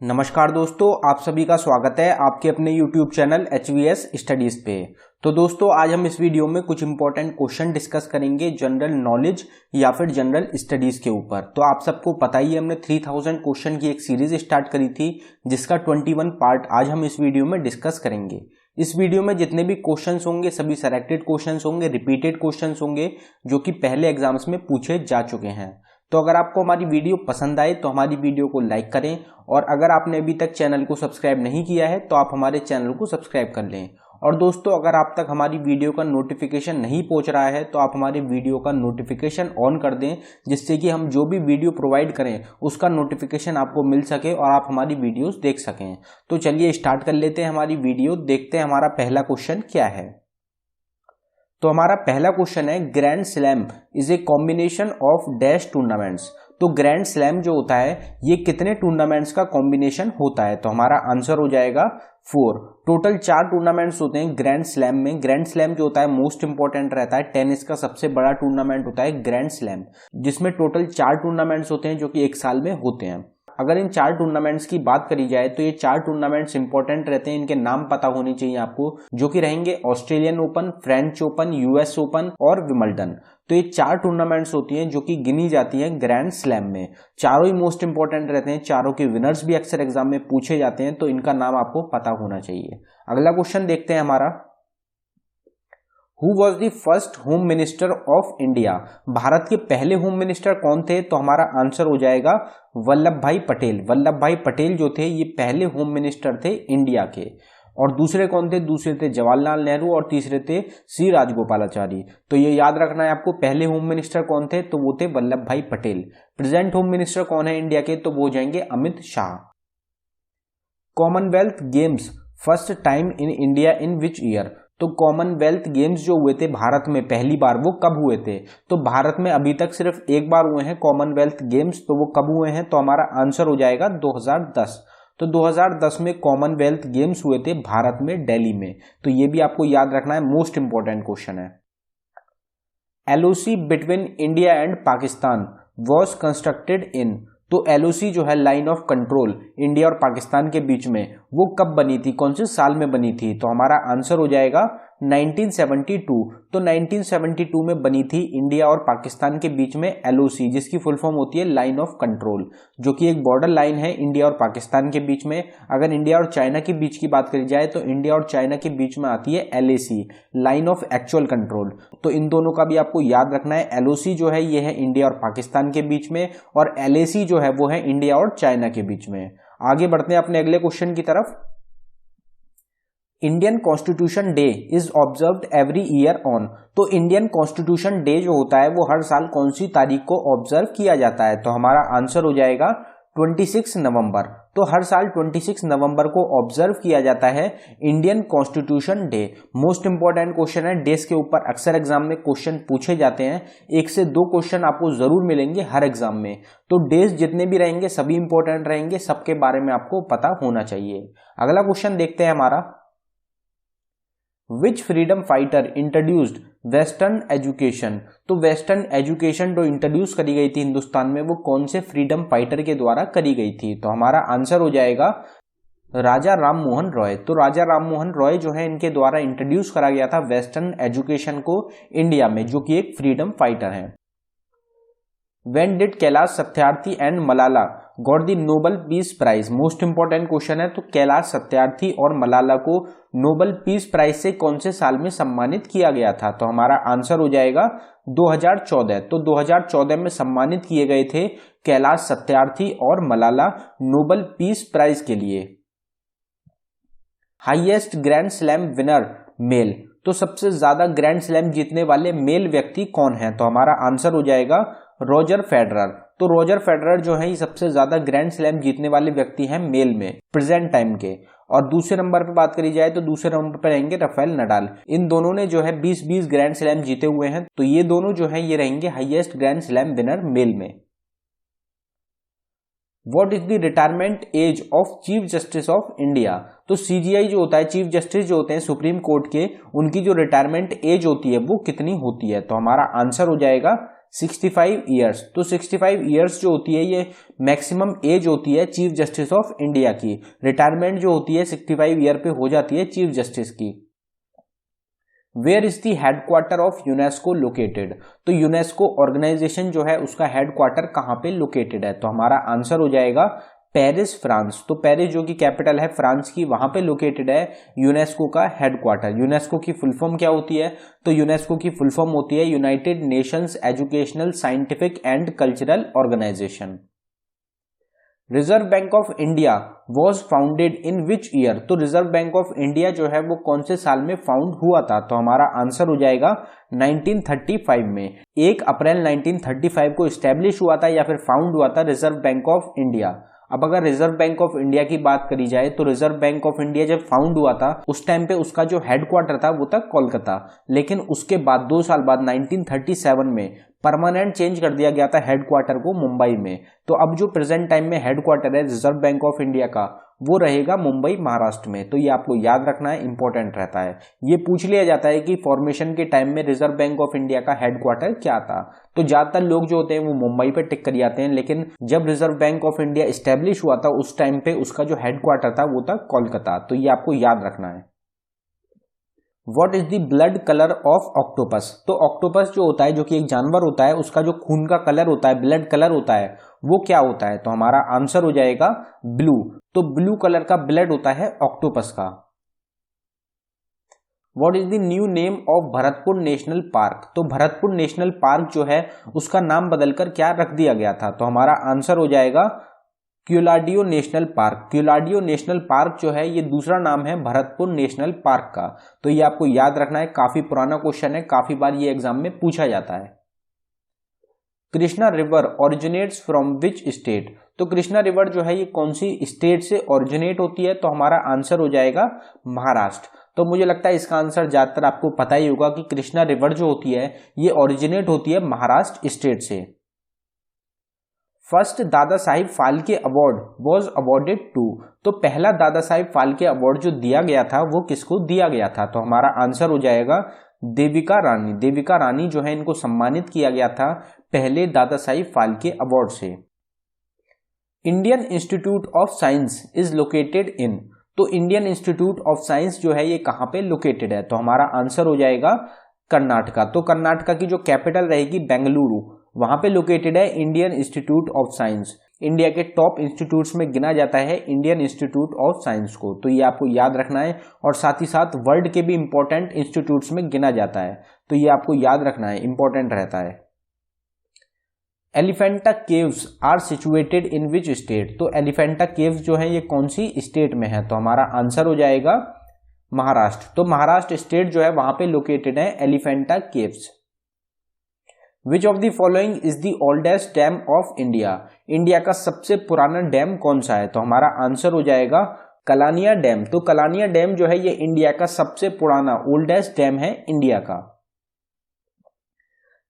नमस्कार दोस्तों, आप सभी का स्वागत है आपके अपने YouTube चैनल HVS स्टडीज पे। तो दोस्तों, आज हम इस वीडियो में कुछ इंपॉर्टेंट क्वेश्चन डिस्कस करेंगे जनरल नॉलेज या फिर जनरल स्टडीज के ऊपर। तो आप सबको पता ही है, हमने 3000 क्वेश्चन की एक सीरीज स्टार्ट करी थी जिसका 21 पार्ट आज हम इस वीडियो में डिस्कस करेंगे। इस वीडियो में जितने भी क्वेश्चंस होंगे सभी सेलेक्टेड क्वेश्चंस होंगे, रिपीटेड क्वेश्चंस होंगे जो कि पहले एग्जाम्स में पूछे जा चुके हैं। तो अगर आपको हमारी वीडियो पसंद आए तो हमारी वीडियो को लाइक करें, और अगर आपने अभी तक चैनल को सब्सक्राइब नहीं किया है तो आप हमारे चैनल को सब्सक्राइब कर लें। और दोस्तों, अगर आप तक हमारी वीडियो का नोटिफिकेशन नहीं पहुंच रहा है तो आप हमारी वीडियो का नोटिफिकेशन ऑन कर दें, जिससे कि हम जो भी वीडियो प्रोवाइड करें उसका नोटिफिकेशन आपको मिल सके और आप हमारी वीडियोस देख सकें। तो चलिए स्टार्ट कर लेते हैं हमारी वीडियो। देखते हैं हमारा पहला क्वेश्चन क्या है। तो हमारा पहला क्वेश्चन है, grand slam is a combination of dash tournaments. तो ग्रैंड स्लैम जो होता है ये कितने टूर्नामेंट्स का कॉम्बिनेशन होता है? तो हमारा आंसर हो जाएगा 4। टोटल 4 टूर्नामेंट्स होते हैं ग्रैंड स्लैम में। ग्रैंड स्लैम जो होता है मोस्ट इंपॉर्टेंट रहता है, टेनिस का सबसे बड़ा टूर्नामेंट होता है ग्रैंड स्लैम, जिसमें टोटल 4 टूर्नामेंट्स होते हैं जो कि एक साल में होते हैं। अगर इन 4 टूर्नामेंट्स की बात करी जाए तो ये 4 टूर्नामेंट्स इंपॉर्टेंट रहते हैं, इनके नाम पता होने चाहिए आपको, जो कि रहेंगे Australian open, French open, US open और विंबलडन। तो ये 4 टूर्नामेंट्स होती हैं जो कि गिनी जाती हैं ग्रैंड स्लैम में। चारों ही मोस्ट इंपॉर्टेंट रहते हैं, चारों के विनर्स भी अक्सर एग्जाम में पूछे जाते हैं, तो इनका नाम आपको पता होना चाहिए। अगला क्वेश्चन देखते हैं हमारा, Who was the first home minister of India? Bharat के पहले होम मिनिस्टर कौन थे? तो हमारा आंसर हो जाएगा वल्लभ भाई पटेल। वल्लभ भाई पटेल जो थे ये पहले होम मिनिस्टर थे इंडिया के। और दूसरे कौन थे? दूसरे थे जवाहरलाल नेहरू और तीसरे थे सी राजगोपालाचारी। तो ये याद रखना है आपको, पहले होम मिनिस्टर कौन थे? तो वो थे वल्लभ भाई पटेल। प्रेजेंट होम मिनिस्टर कौन है इंडिया के? तो वो हो जाएंगे Amit Shah. Commonwealth games first time in India in which year? तो कॉमनवेल्थ गेम्स जो हुए थे भारत में पहली बार, वो कब हुए थे? तो भारत में अभी तक सिर्फ एक बार हुए हैं कॉमनवेल्थ गेम्स। तो वो कब हुए हैं? तो हमारा आंसर हो जाएगा 2010। तो 2010 में कॉमनवेल्थ गेम्स हुए थे भारत में, दिल्ली में। तो ये भी आपको याद रखना है, मोस्ट इंपॉर्टेंट क्वेश्चन है। LOC between India and Pakistan was constructed in? तो LOC जो है लाइन ऑफ कंट्रोल इंडिया और पाकिस्तान के बीच में, वो कब बनी थी, कौन से साल में बनी थी? तो हमारा आंसर हो जाएगा 1972। तो 1972 में बनी थी इंडिया और पाकिस्तान के बीच में LOC, जिसकी फुल फॉर्म होती है लाइन ऑफ कंट्रोल, जो कि एक बॉर्डर लाइन है इंडिया और पाकिस्तान के बीच में। अगर इंडिया और चाइना के बीच की बात करी जाए तो इंडिया और चाइना के बीच में आती है LAC, line of actual control. तो इन दोनों का भी आपको याद रखना है। LOC जो है ये है इंडिया और पाकिस्तान के बीच में, और LAC जो है वो है इंडिया और चाइना के बीच में। आगे बढ़ते हैं अपने अगले क्वेश्चन की तरफ। Indian constitution day is observed every year on? तो इंडियन कॉन्स्टिट्यूशन डे जो होता है वो हर साल कौन सी तारीख को ऑब्जर्व किया जाता है? तो हमारा आंसर हो जाएगा 26 नवंबर। तो हर साल 26 नवंबर को ऑब्जर्व किया जाता है Indian constitution day. Most important question है, डेज के ऊपर अक्सर एग्जाम में क्वेश्चन पूछे जाते हैं। 1 से 2 क्वेश्चन आपको जरूर मिलेंगे हर एग्जाम में। तो डेज जितने भी रहेंगे सभी इंपॉर्टेंट रहेंगे, सबके बारे में आपको पता होना चाहिए। अगला क्वेश्चन देखते हैं हमारा, which freedom fighter introduced western education? तो वेस्टर्न एजुकेशन जो इंट्रोड्यूस करी गई थी हिंदुस्तान में, वो कौन से फ्रीडम फाइटर के द्वारा करी गई थी? तो हमारा आंसर हो जाएगा राजा राम मोहन रॉय। तो राजा राम मोहन रॉय जो है इनके द्वारा इंट्रोड्यूस करा गया था वेस्टर्न एजुकेशन को इंडिया में, जो कि एक फ्रीडम फाइटर है। When did Kailash Satyarthi and Malala got the Nobel peace prize? Most important question है। तो कैलाश सत्यार्थी और मलाला को नोबेल पीस प्राइज से कौन से साल में सम्मानित किया गया था? तो हमारा आंसर हो जाएगा 2014। तो 2014 में सम्मानित किए गए थे कैलाश सत्यार्थी और मलाला नोबेल पीस प्राइज के लिए। Highest grand slam winner male? तो सबसे ज्यादा ग्रैंड स्लैम जीतने वाले मेल व्यक्ति कौन है? तो हमारा आंसर हो जाएगा रॉजर फेडरर। तो रॉजर फेडरर जो है ये सबसे ज्यादा ग्रैंड स्लैम जीतने वाले व्यक्ति हैं मेल में प्रेजेंट टाइम के। और दूसरे नंबर पे बात करी जाए तो दूसरे नंबर पे रहेंगे राफेल नडाल। इन दोनों ने जो है 20-20 ग्रैंड स्लैम जीते हुए हैं। तो ये दोनों जो है ये रहेंगे highest grand slam winner male में। What is the retirement age of chief justice of India? तो CJI जो होता है, चीफ जस्टिस जो होते हैं सुप्रीम कोर्ट के, उनकी जो रिटायरमेंट एज होती है वो कितनी होती है? तो हमारा आंसर हो जाएगा 65 ईयर्स। तो 65 ईयर्स जो होती है ये मैक्सिमम एज होती है चीफ जस्टिस ऑफ इंडिया की। रिटायरमेंट जो होती है 65 ईयर पे हो जाती है चीफ जस्टिस की। Where is the headquarter of UNESCO located? तो यूनेस्को ऑर्गेनाइजेशन जो है उसका हेडक्वार्टर कहां पे लोकेटेड है? तो हमारा आंसर हो जाएगा पेरिस, फ्रांस। तो पेरिस जो कि कैपिटल है फ्रांस की, वहां पे लोकेटेड है यूनेस्को का हेडक्वार्टर। यूनेस्को की फुल फॉर्म क्या होती है? तो यूनेस्को की फुल फॉर्म होती है United Nations Educational, Scientific and Cultural Organisation. Reserve Bank of India was founded in which year? तो रिजर्व बैंक ऑफ इंडिया जो है वो कौन से साल में फाउंड हुआ था? तो हमारा आंसर हो जाएगा 1935 में। 1 अप्रैल 1935 को स्टैब्लिश हुआ था या फिर फाउंड हुआ था रिजर्व बैंक ऑफ इंडिया। अब अगर रिजर्व बैंक ऑफ इंडिया की बात करी जाए तो रिजर्व बैंक ऑफ इंडिया जब फाउंड हुआ था उस टाइम पे उसका जो हेडक्वार्टर था वो था कोलकाता, लेकिन उसके बाद 2 साल बाद 1937 में परमानेंट चेंज कर दिया गया था हेडक्वार्टर को मुंबई में। तो अब जो प्रेजेंट टाइम में हेडक्वार्टर है रिजर्व बैंक ऑफ इंडिया का वो रहेगा मुंबई, महाराष्ट्र में। तो ये आपको याद रखना है, इंपॉर्टेंट रहता है। ये पूछ लिया जाता है कि फॉर्मेशन के टाइम में रिजर्व बैंक ऑफ इंडिया का हेडक्वार्टर क्या था। तो ज्यादातर लोग जो होते हैं वो मुंबई पे टिक कर जाते हैं, लेकिन जब reserve Bank of India establish हुआ था उस टाइम पे उसका जो हेडक्वार्टर था वो था कोलकाता। तो ये आपको याद रखना है। What is the blood color of octopus? तो ऑक्टोपस जो होता है, जो कि एक जानवर होता है, उसका जो खून का कलर होता है, ब्लड कलर होता है, वो क्या होता है? तो हमारा आंसर हो जाएगा ब्लू। तो ब्लू कलर का ब्लड होता है ऑक्टोपस का। What is the new name of Bharatpur national park? तो भरतपुर नेशनल पार्क जो है उसका नाम बदलकर क्या रख दिया गया था? तो हमारा आंसर हो जाएगा क्यूलाडियो नेशनल पार्क। क्यूलाडियो नेशनल पार्क जो है ये दूसरा नाम है भरतपुर नेशनल पार्क का। तो ये आपको याद रखना है, काफी पुराना क्वेश्चन है, काफी बार ये एग्जाम में पूछा जाता है। Krishna river originates from which state? तो कृष्णा रिवर जो है ये कौन सी स्टेट से ओरिजिनेट होती है? तो हमारा आंसर हो जाएगा महाराष्ट्र। तो मुझे लगता है इसका आंसर ज्यादातर आपको पता ही होगा कि कृष्णा रिवर जो होती है ये ओरिजिनेट होती है महाराष्ट्र स्टेट से। First Dada Sahib Phalke award was awarded to? तो पहला दादा साहिब फाल्के अवार्ड जो दिया गया था वो किसको दिया गया था? तो हमारा आंसर हो जाएगा देविका रानी। देविका रानी जो है इनको सम्मानित किया गया था पहले दादा साहिब फाल्के अवार्ड से। Indian institute of science is located in? तो इंडियन इंस्टीट्यूट ऑफ साइंस जो है ये कहां पे लोकेटेड है? तो हमारा आंसर हो जाएगा कर्नाटका। तो कर्नाटका की जो कैपिटल रहेगी बेंगलुरु, वहां पे लोकेटेड है Indian institute of science. India के टॉप इंस्टीट्यूट्स में गिना जाता है इंडियन इंस्टीट्यूट ऑफ साइंस को। तो ये आपको याद रखना है, और साथ ही साथ वर्ल्ड के भी इंपॉर्टेंट इंस्टीट्यूट्स में गिना जाता है। तो ये आपको याद रखना है, इंपॉर्टेंट रहता है। Elephanta caves are situated in which state? तो एलिफेंटा केव्स जो है ये कौन सी स्टेट में है? तो हमारा आंसर हो जाएगा महाराष्ट्र। तो महाराष्ट्र स्टेट जो है वहां पे लोकेटेड है Elephanta caves. Which of the following is the oldest dam of India? India का सबसे पुराना डैम कौन सा है? तो हमारा आंसर हो जाएगा कलानिया डैम। तो कलानिया डैम जो है ये इंडिया का सबसे पुराना ओल्डेस्ट डैम है इंडिया का।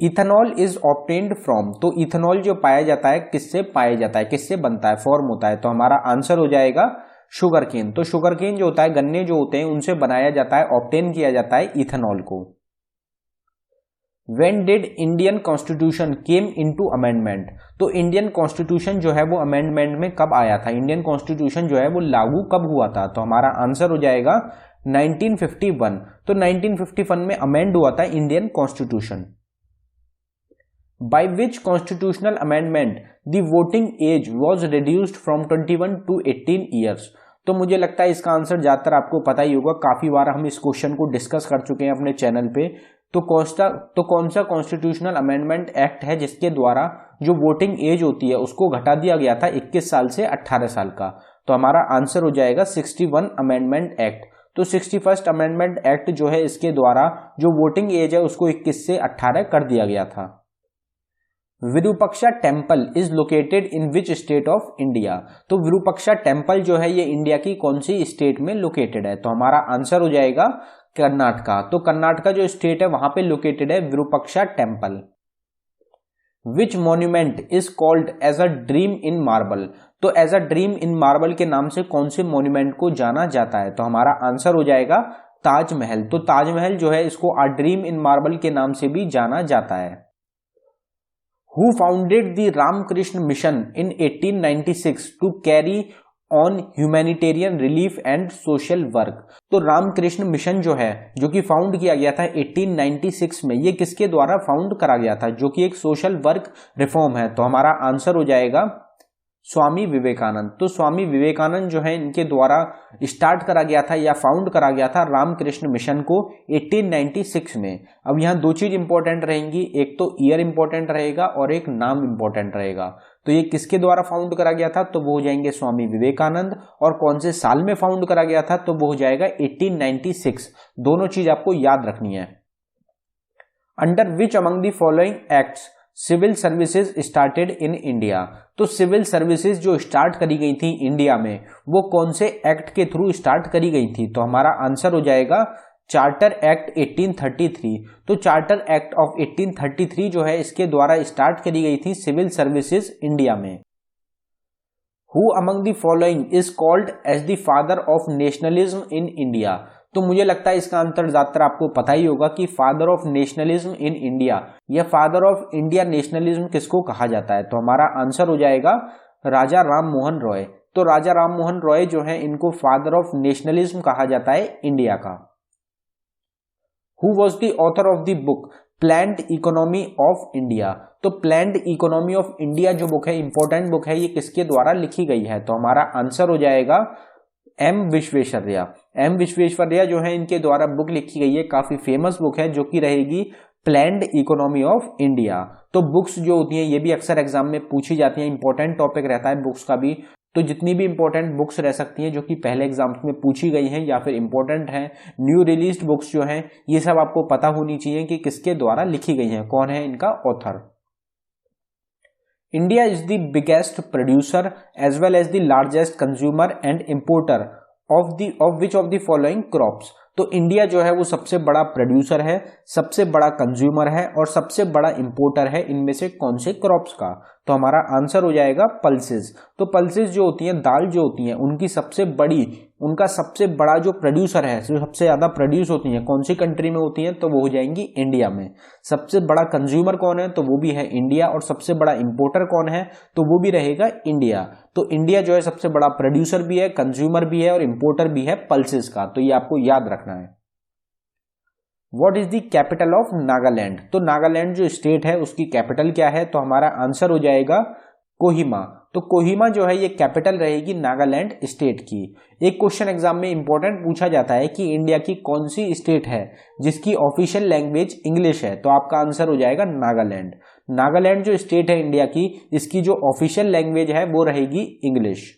Ethanol is obtained from? तो इथेनॉल जो पाया जाता है किससे पाया जाता है, किससे बनता है, फॉर्म होता है? तो हमारा आंसर हो जाएगा शुगर केन। तो शुगर केन जो होता है, गन्ने जो होते हैं उनसे बनाया जाता है, ऑब्टेन किया जाता है इथेनॉल को। When did Indian constitution came into amendment? तो इंडियन कॉन्स्टिट्यूशन जो है वो अमेंडमेंट में कब आया था? इंडियन कॉन्स्टिट्यूशन जो है वो लागू कब हुआ था? तो हमारा आंसर हो जाएगा 1951। तो 1951 में अमेंड हुआ था Indian constitution. By which constitutional amendment the voting age was reduced from 21 to 18 years? तो मुझे लगता है इसका आंसर ज्यादातर आपको पता ही होगा, काफी बार हम इस क्वेश्चन को डिस्कस कर चुके हैं अपने चैनल पे। तो कौन सा कॉन्स्टिट्यूशनल अमेंडमेंट एक्ट है जिसके द्वारा जो वोटिंग एज होती है उसको घटा दिया गया था 21 साल से 18 साल का? तो हमारा आंसर हो जाएगा 61 अमेंडमेंट एक्ट। तो 61st अमेंडमेंट एक्ट जो है इसके द्वारा जो वोटिंग एज है उसको 21 से 18 कर दिया गया था। Virupaksha temple is located in which state of India? तो विरूपाक्षा टेम्पल जो है ये इंडिया की कौन सी स्टेट में लोकेटेड है? तो हमारा आंसर हो जाएगा कर्नाटका। तो कर्नाटका जो स्टेट है वहां पे लोकेटेड है Virupaksha temple. Which monument is called as a dream in marble? तो as a dream in marble के नाम से कौन से मॉन्यूमेंट को जाना जाता है? तो हमारा आंसर हो जाएगा ताजमहल। तो ताजमहल जो है इसको अ ड्रीम इन मार्बल के नाम से भी जाना जाता है। Who founded the Ramakrishna Mission in 1896 to carry on humanitarian relief and social work. तो रामकृष्ण मिशन जो है, जो कि फाउंड किया गया था 1896 में, ये किसके द्वारा फाउंड करा गया था, जो कि एक सोशल वर्क रिफॉर्म है। तो हमारा आंसर हो जाएगा स्वामी विवेकानंद। तो स्वामी विवेकानंद जो है, इनके द्वारा स्टार्ट करा गया था या फाउंड करा गया था रामकृष्ण मिशन को 1896 में। अब यहाँ दो चीज इंपॉर्टेंट रहेंगी, एक तो ईयर इंपॉर्टेंट रहेगा और एक नाम इंपॉर्टेंट रहेगा। तो ये किसके द्वारा फाउंड करा गया था, तो वो हो जाएंगे स्वामी विवेकानंद। और कौन से साल में फाउंड करा गया था, तो वो हो जाएगा 1896। दोनों चीज आपको याद रखनी है। Under which among the following acts civil services started in India. तो सिविल सर्विसेज जो स्टार्ट करी गई थी इंडिया में, वो कौन से एक्ट के थ्रू स्टार्ट करी गई थी, तो हमारा आंसर हो जाएगा चार्टर एक्ट 1833। तो चार्टर एक्ट ऑफ 1833 जो है, इसके द्वारा स्टार्ट करी गई थी सिविल सर्विसेज इंडिया में। Who among the following is called as the father of nationalism in India. तो मुझे लगता है इसका आंसर ज्यादातर आपको पता ही होगा कि father of nationalism in India या फादर ऑफ इंडिया नेशनलिज्म किसको कहा जाता है। तो हमारा आंसर हो जाएगा राजा राम मोहन रॉय। तो राजा राम मोहन रॉय जो है, इनको फादर ऑफ नेशनलिज्म कहा जाता है इंडिया का। Who was the author of the book planned economy of India. तो प्लान्ड इकोनॉमी ऑफ इंडिया जो बुक है, इंपॉर्टेंट बुक है, ये किसके द्वारा लिखी गई है, तो हमारा आंसर हो जाएगा एम विश्वेश्वरैया। एम विश्वेश्वरैया जो है, इनके द्वारा बुक लिखी गई है, काफी फेमस बुक है, जो कि रहेगी प्लान्ड इकोनॉमी ऑफ इंडिया। तो बुक्स जो होती हैं, ये भी अक्सर एग्जाम में पूछी जाती हैं, इंपॉर्टेंट टॉपिक रहता है बुक्स का भी। तो जितनी भी इंपॉर्टेंट बुक्स रह सकती हैं जो कि पहले एग्जाम्स में पूछी गई हैं या फिर इंपॉर्टेंट हैं, न्यू रिलीज्ड बुक्स जो हैं, ये सब आपको पता होनी चाहिए कि किसके द्वारा लिखी गई हैं, कौन है इनका author. India is the biggest producer as well as the largest consumer and importer of which of the following crops। तो इंडिया जो है वो सबसे बड़ा प्रोड्यूसर है, सबसे बड़ा कंज्यूमर है और सबसे बड़ा इंपोर्टर है, इनमें से कौन से क्रॉप्स का। तो हमारा आंसर हो जाएगा पल्सेस। तो पल्सेस जो होती हैं, दाल जो होती हैं, उनका सबसे बड़ा जो प्रोड्यूसर है, जो सबसे ज्यादा प्रोड्यूस होती हैं, कौन सी कंट्री में होती हैं, तो वो हो जाएंगी इंडिया में। सबसे बड़ा कंज्यूमर कौन है, तो वो भी है इंडिया। और सबसे बड़ा इंपोर्टर कौन है, तो वो भी रहेगा इंडिया। तो इंडिया जो है सबसे बड़ा प्रोड्यूसर भी है, कंज्यूमर भी है और इंपोर्टर भी है पल्सेस का। तो ये आपको याद रखना है। What is the capital of Nagaland. तो नागालैंड जो स्टेट है, उसकी कैपिटल क्या है, तो हमारा आंसर हो जाएगा कोहिमा। तो कोहिमा जो है, ये कैपिटल रहेगी नागालैंड स्टेट की। एक क्वेश्चन एग्जाम में इंपॉर्टेंट पूछा जाता है कि इंडिया की कौन सी स्टेट है जिसकी ऑफिशियल लैंग्वेज इंग्लिश है, तो आपका आंसर हो जाएगा नागालैंड। नागालैंड जो स्टेट है इंडिया की, इसकी जो ऑफिशियल लैंग्वेज है वो रहेगी English.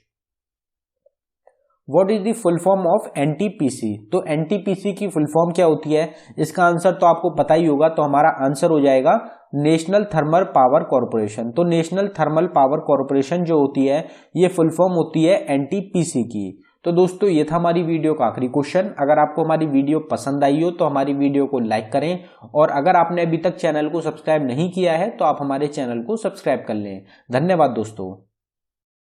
What is the full form of NTPC. तो एनटीपीसी की फुल फॉर्म क्या होती है, इसका आंसर तो आपको पता ही होगा। तो हमारा आंसर हो जाएगा नेशनल थर्मल पावर कॉर्पोरेशन। तो नेशनल थर्मल पावर कॉर्पोरेशन जो होती है, ये फुल फॉर्म होती है एनटीपीसी की। तो दोस्तों, ये था हमारी वीडियो का आखिरी क्वेश्चन। अगर आपको हमारी वीडियो पसंद आई हो तो हमारी वीडियो को लाइक करें, और अगर आपने अभी तक चैनल को सब्सक्राइब नहीं किया है तो आप हमारे चैनल को सब्सक्राइब कर लें। धन्यवाद दोस्तों।